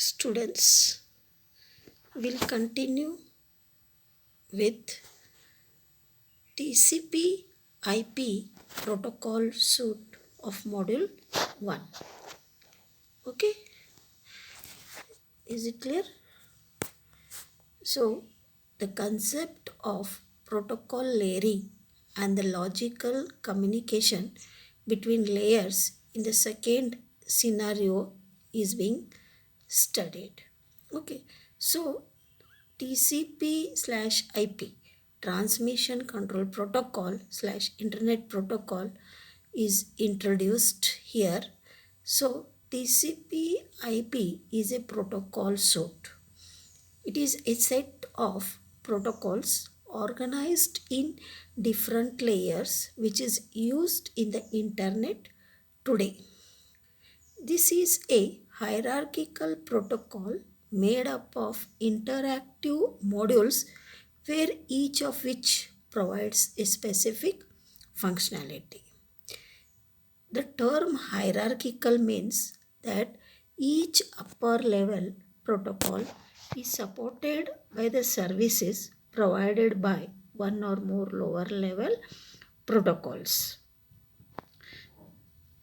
Students, will continue with TCP IP protocol suite of module 1. Okay, is it clear? So, the concept of protocol layering and the logical communication between layers in the second scenario is being studied. Okay, so TCP/IP transmission control protocol / internet protocol is introduced here. So TCP/IP is a protocol suite. It is a set of protocols organized in different layers which is used in the internet today. This is a hierarchical protocol made up of interactive modules where each of which provides a specific functionality. The term hierarchical means that each upper level protocol is supported by the services provided by one or more lower level protocols.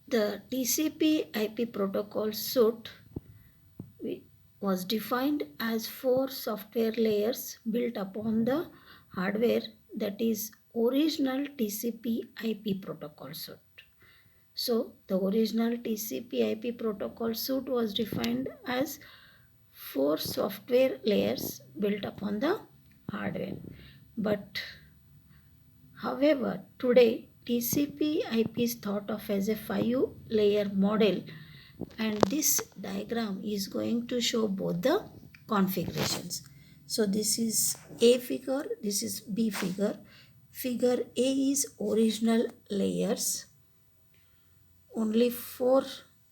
The TCP/IP protocol suite was defined as 4 software layers built upon the hardware, that is original TCP/IP protocol suite. So the original TCP/IP protocol suite was defined as 4 software layers built upon the hardware. But however, today TCP/IP is thought of as a 5-layer model, and this diagram is going to show both the configurations. So this is A figure, this is B figure. Figure A is original layers, only 4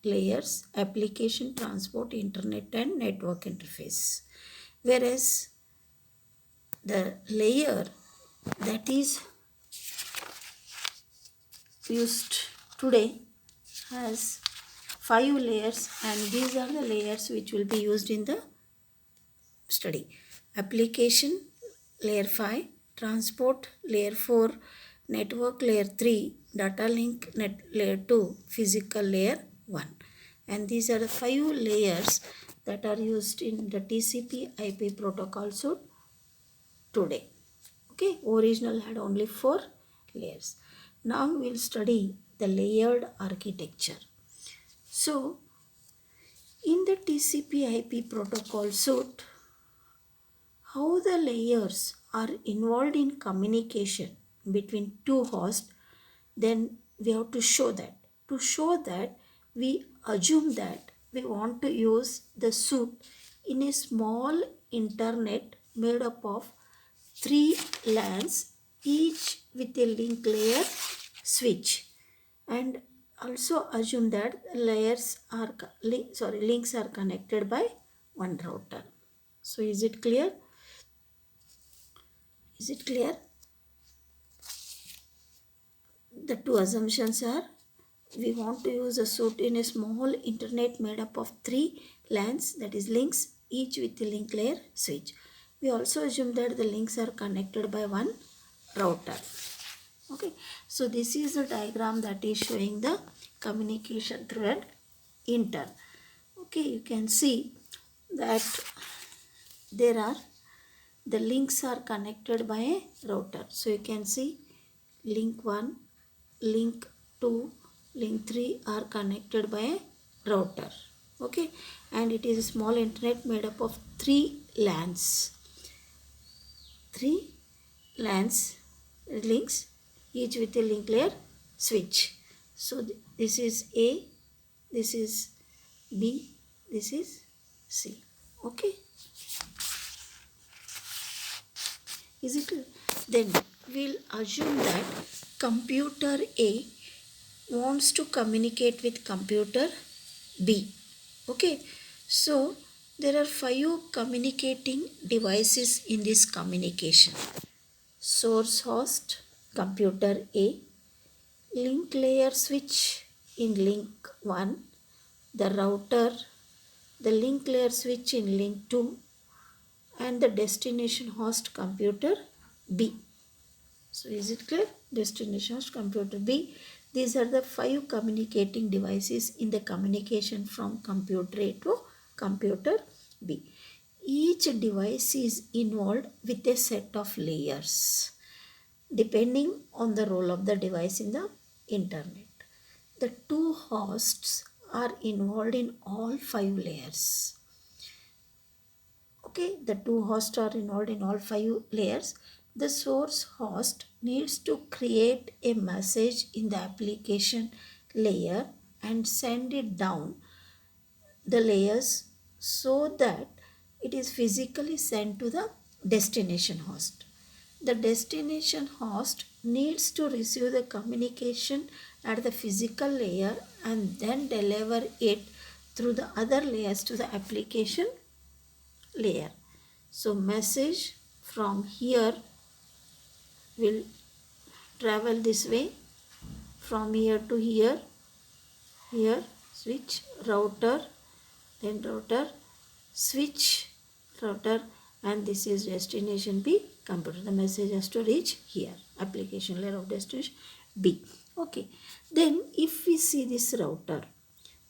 layers: application, transport, internet and network interface. Whereas the layer that is used today has 5 layers, and these are the layers which will be used in the study. Application layer 5, transport layer 4, network layer 3, data link layer 2, physical layer 1. And these are the 5 layers that are used in the TCP/IP protocol suite today. Okay, original had only 4 layers. Now we will study the layered architecture. So, in the TCP/IP protocol suite, how the layers are involved in communication between two hosts, then we have to show that. To show that, we assume that we want to use the suite in a small internet made up of 3 LANs, each with a link layer switch, and also assume that links are connected by one router. So is it clear? Is it clear? The two assumptions are: we want to use a suite in a small internet made up of 3 LANs, that is links, each with a link layer switch. We also assume that the links are connected by one router. Okay, so this is a diagram that is showing the communication through an inter. Okay, you can see that the links are connected by a router. So you can see link 1, link 2, link 3 are connected by a router. Okay, and it is a small internet made up of 3 LANs. 3 LANs links, each with a link layer switch. So this is A, this is B, this is C. Okay, is it? Then we'll assume that computer A wants to communicate with computer B. Okay, so there are 5 communicating devices in this communication: source host, computer A, link layer switch in link 1, the router, the link layer switch in link 2, and the destination host computer B. So is it clear? Destination host computer B. These are the 5 communicating devices in the communication from computer A to computer B. Each device is involved with a set of layers depending on the role of the device in the internet. The 2 hosts are involved in all 5 layers. Okay, the 2 hosts are involved in all 5 layers. The source host needs to create a message in the application layer and send it down the layers so that it is physically sent to the destination host. The destination host needs to receive the communication at the physical layer and then deliver it through the other layers to the application layer. So message from here will travel this way from here to here, switch, router, then router, switch, router, and this is destination B computer. The message has to reach here, application layer of destination B. Okay, then if we see this router,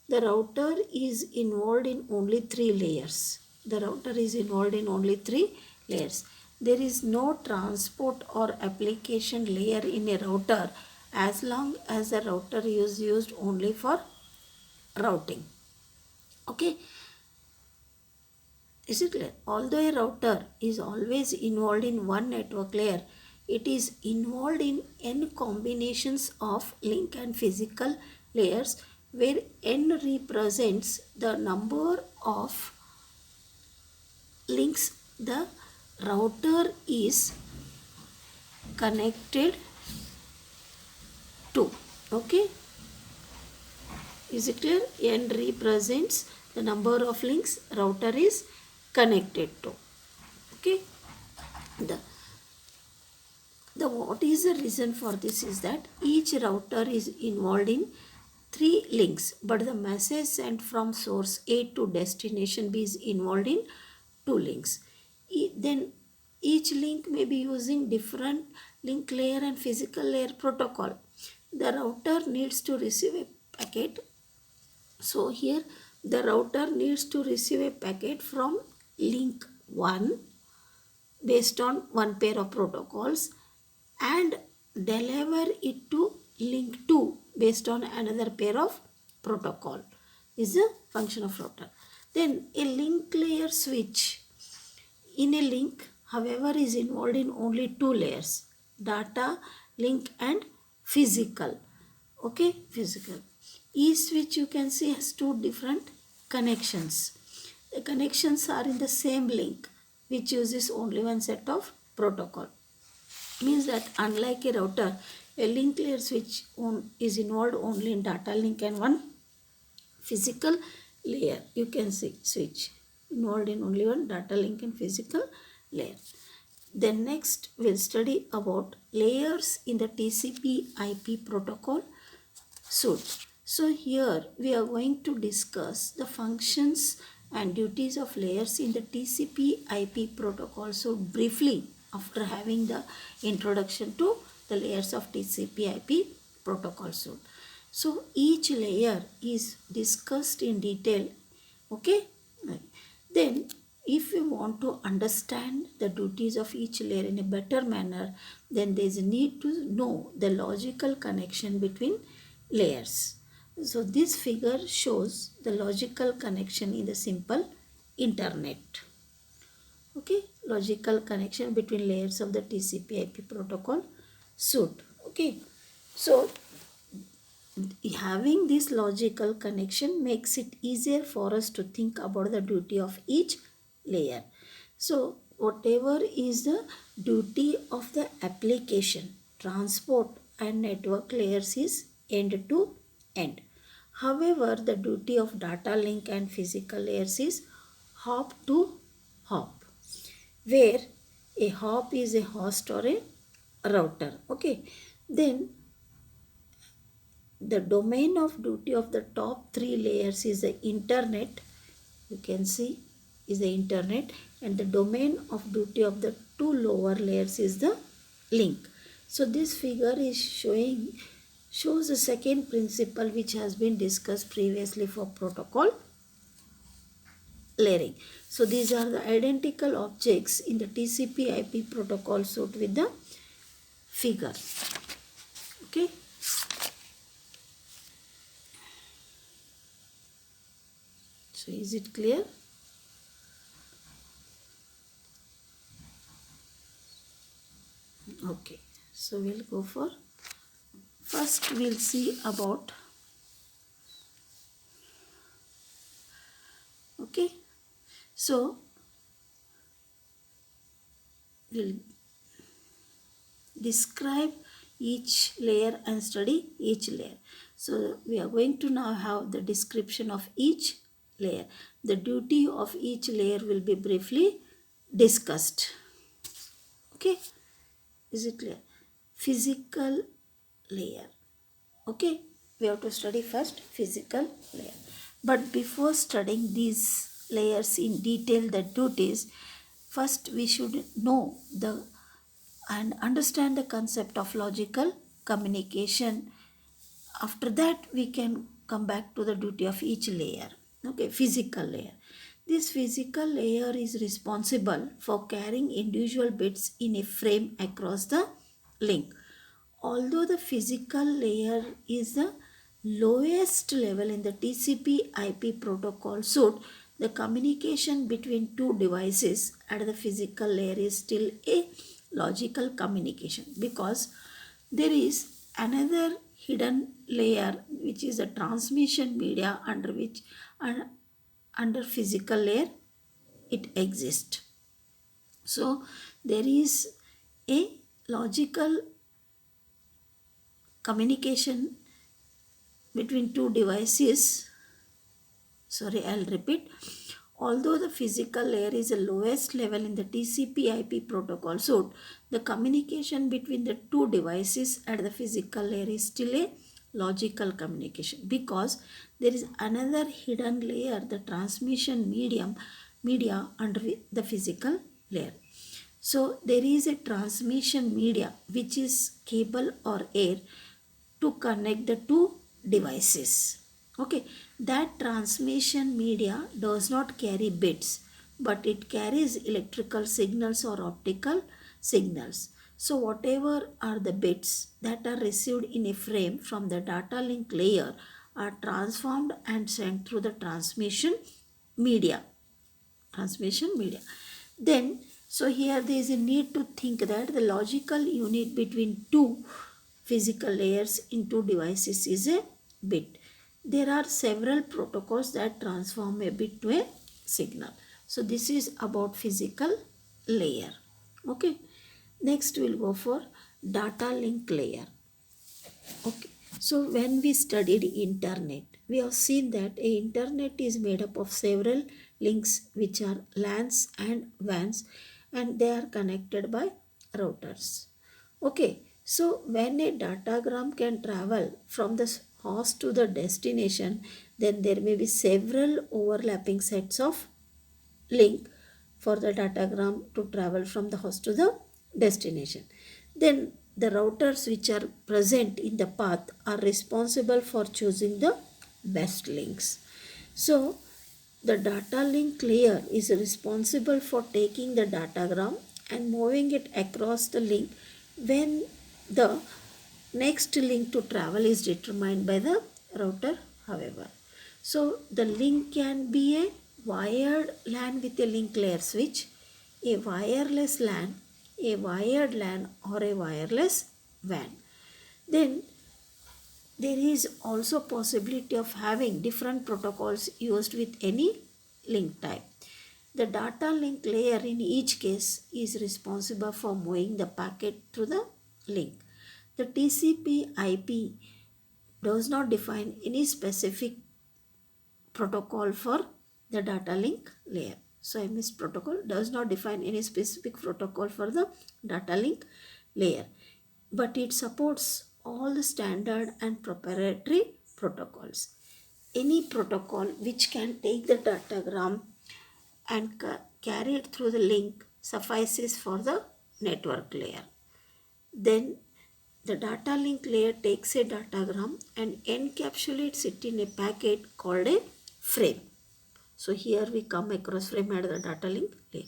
the router is involved in only 3 layers. The router is involved in only 3 layers. There is no transport or application layer in a router as long as the router is used only for routing. Okay. Is it clear? Although a router is always involved in one network layer, it is involved in n combinations of link and physical layers where n represents the number of links the router is connected to. Okay, is it clear? N represents the number of links router is connected to. Okay, the what is the reason for this is that each router is involved in 3 links, but the message sent from source A to destination B is involved in 2 links. Then each link may be using different link layer and physical layer protocol. The router needs to receive a packet. So here the router needs to receive a packet from link 1 based on one pair of protocols and deliver it to link 2 based on another pair of protocol is a function of router. Then a link layer switch in a link, however, is involved in only 2 layers, data link and physical. Okay, physical. Each switch you can see has 2 different connections. The connections are in the same link which uses only one set of protocol. Means that unlike a router, a link layer switch is involved only in data link and one physical layer. You can see switch involved in only one data link and physical layer. Then next we'll study about layers in the TCP IP protocol suite. So here we are going to discuss the functions and duties of layers in the TCP IP protocol. So briefly, after having the introduction to the layers of TCP IP protocol suite. So each layer is discussed in detail. Okay. Then if you want to understand the duties of each layer in a better manner, then there is a need to know the logical connection between layers. So this figure shows the logical connection in the simple internet. Okay, logical connection between layers of the TCP IP protocol suite. Okay, so having this logical connection makes it easier for us to think about the duty of each layer. So whatever is the duty of the application, transport and network layers is end to end. However, the duty of data link and physical layers is hop to hop, where a hop is a host or a router. Okay, then the domain of duty of the top 3 layers is the internet, you can see is the internet, and the domain of duty of the two lower layers is the link. So this figure is shows the second principle which has been discussed previously for protocol layering. So these are the identical objects in the TCP IP protocol suite with the figure. Okay. So is it clear? Okay. So we'll go for, first we'll see about, okay. So we'll describe each layer and study each layer. So we are going to now have the description of each layer. The duty of each layer will be briefly discussed. Okay, is it clear? Physical layer. Okay, we have to study first physical layer. But before studying these layers in detail, the duties, first we should know the and understand the concept of logical communication. After that we can come back to the duty of each layer. Okay, physical layer. This physical layer is responsible for carrying individual bits in a frame across the link. Although the physical layer is the lowest level in the TCP IP protocol suite, the communication between two devices at the physical layer is still a logical communication, because there is another hidden layer which is a transmission media under which under physical layer it exists. So there is a logical communication between two devices. Sorry, I'll repeat. Although the physical layer is the lowest level in the TCP IP protocol suite, the communication between the two devices at the physical layer is still a logical communication, because there is another hidden layer, the transmission media under the physical layer. So there is a transmission media which is cable or air to connect the two devices. Okay, that transmission media does not carry bits, but it carries electrical signals or optical signals. So whatever are the bits that are received in a frame from the data link layer are transformed and sent through the media transmission media. Then, so here there is a need to think that the logical unit between two physical layers in two devices is a bit. There are several protocols that transform a bit to a signal. So this is about physical layer. Okay. Next we'll go for data link layer. Okay. So when we studied internet, we have seen that a internet is made up of several links which are LANs and WANs, and they are connected by routers. Okay, so when a datagram can travel from the host to the destination, then there may be several overlapping sets of link for the datagram to travel from the host to the destination. Then the routers which are present in the path are responsible for choosing the best links. So the data link layer is responsible for taking the datagram and moving it across the link when the next link to travel is determined by the router, however. So the link can be a wired LAN with a link layer switch, a wireless LAN, a wired LAN, or a wireless WAN. Then there is also possibility of having different protocols used with any link type. The data link layer in each case is responsible for moving the packet through the link. The TCP IP does not define any specific protocol for the data link layer. So MS protocol does not define any specific protocol for the data link layer, but it supports all the standard and proprietary protocols. any protocol which can take the datagram and carry it through the link suffices for the network layer. Then the data link layer takes a datagram and encapsulates it in a packet called a frame. So here we come across frame at the data link layer.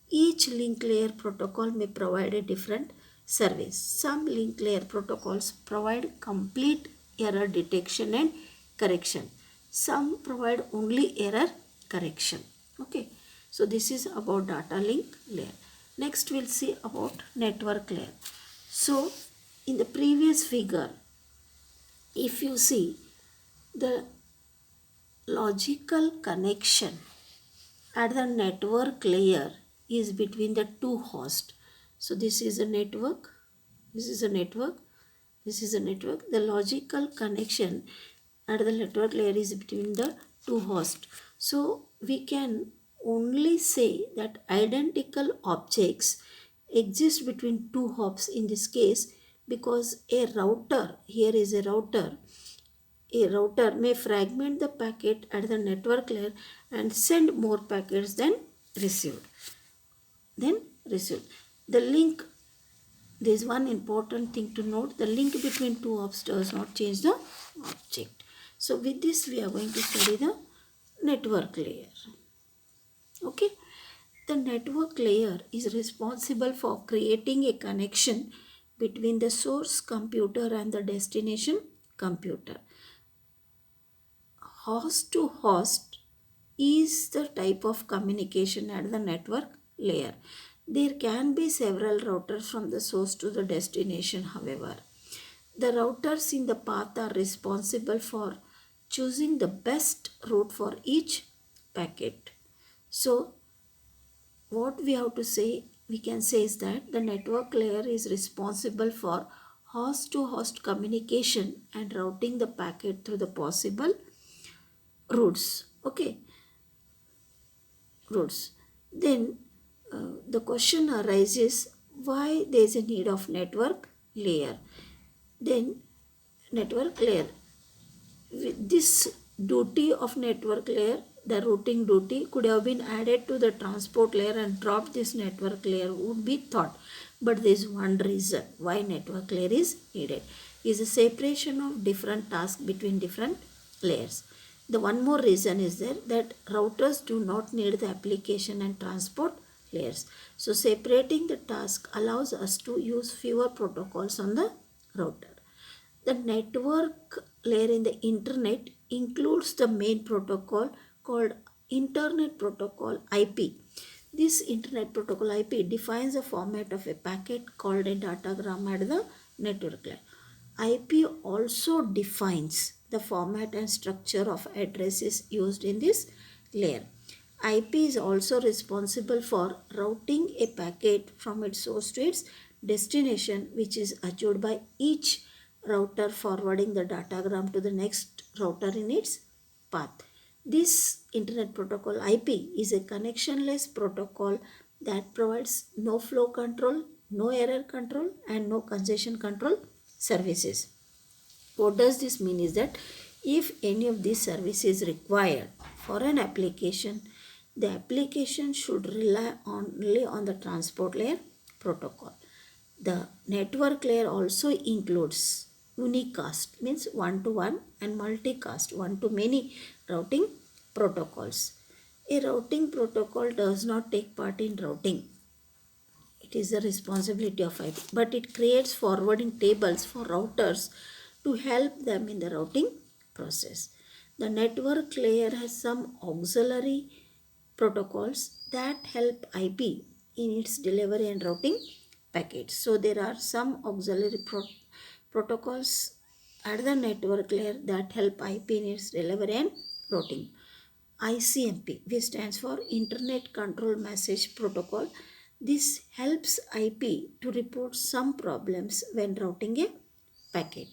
Each link layer protocol may provide a different service. Some link layer protocols provide complete error detection and correction. Some provide only error correction. Okay. So this is about data link layer. Next we'll see about network layer. So in the previous figure, if you see the logical connection at the network layer is between the two hosts. So this is a network, this is a network, this is a network. The logical connection at the network layer is between the two hosts. So we can only say that identical objects exist between two hops in this case, because a router, here is a router may fragment the packet at the network layer and send more packets than received. The link, there is one important thing to note, the link between two hops does not change the object. So with this we are going to study the network layer. Okay. The network layer is responsible for creating a connection between the source computer and the destination computer. Host to host is the type of communication at the network layer. There can be several routers from the source to the destination, however. The routers in the path are responsible for choosing the best route for each packet. So, what we have to say, we can say is that the network layer is responsible for host to host communication and routing the packet through the possible routes. Okay, routes. Then the question arises, why there is a need of network layer. Then network layer, with this duty of network layer, the routing duty could have been added to the transport layer and dropped this network layer would be thought. But there is one reason why network layer is needed, is a separation of different tasks between different layers. The one more reason is there that routers do not need the application and transport layers. So separating the task allows us to use fewer protocols on the router. The network layer in the internet includes the main protocol called Internet Protocol IP. This Internet Protocol IP defines the format of a packet called a datagram at the network layer. IP also defines the format and structure of addresses used in this layer. IP is also responsible for routing a packet from its source to its destination, which is achieved by each router forwarding the datagram to the next router in its path. This Internet Protocol IP is a connectionless protocol that provides no flow control, no error control, and no congestion control services. What does this mean is that if any of these services is required for an application, the application should rely only on the transport layer protocol. The network layer also includes unicast, means one-to-one, and multicast, one-to-many routing protocols. A routing protocol does not take part in routing. It is the responsibility of IP, but it creates forwarding tables for routers to help them in the routing process. The network layer has some auxiliary protocols that help IP in its delivery and routing packets. So there are some auxiliary protocols at the network layer that help IP in its delivery and routing. ICMP, which stands for Internet Control Message Protocol. This helps IP to report some problems when routing a packet.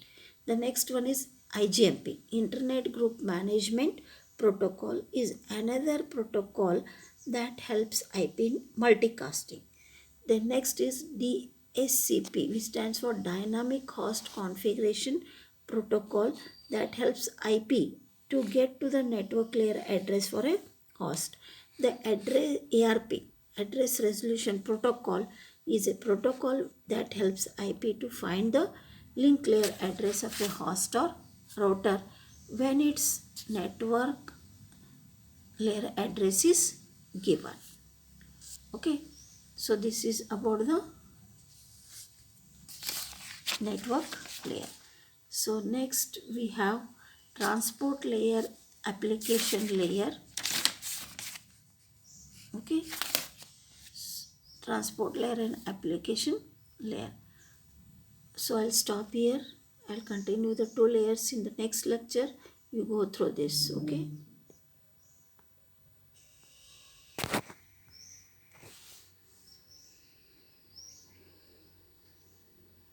The next one is IGMP, Internet Group Management Protocol, is another protocol that helps IP in multicasting. The next is DHCP, which stands for Dynamic Host Configuration Protocol, that helps IP to get to the network layer address for a host. The address ARP, address resolution protocol, is a protocol that helps IP to find the link layer address of a host or router when its network layer address is given. Okay, so this is about the network layer. So next we have transport layer, application layer. Okay, transport layer and application layer. So I'll stop here. I'll continue the two layers in the next lecture. You go through this. Okay.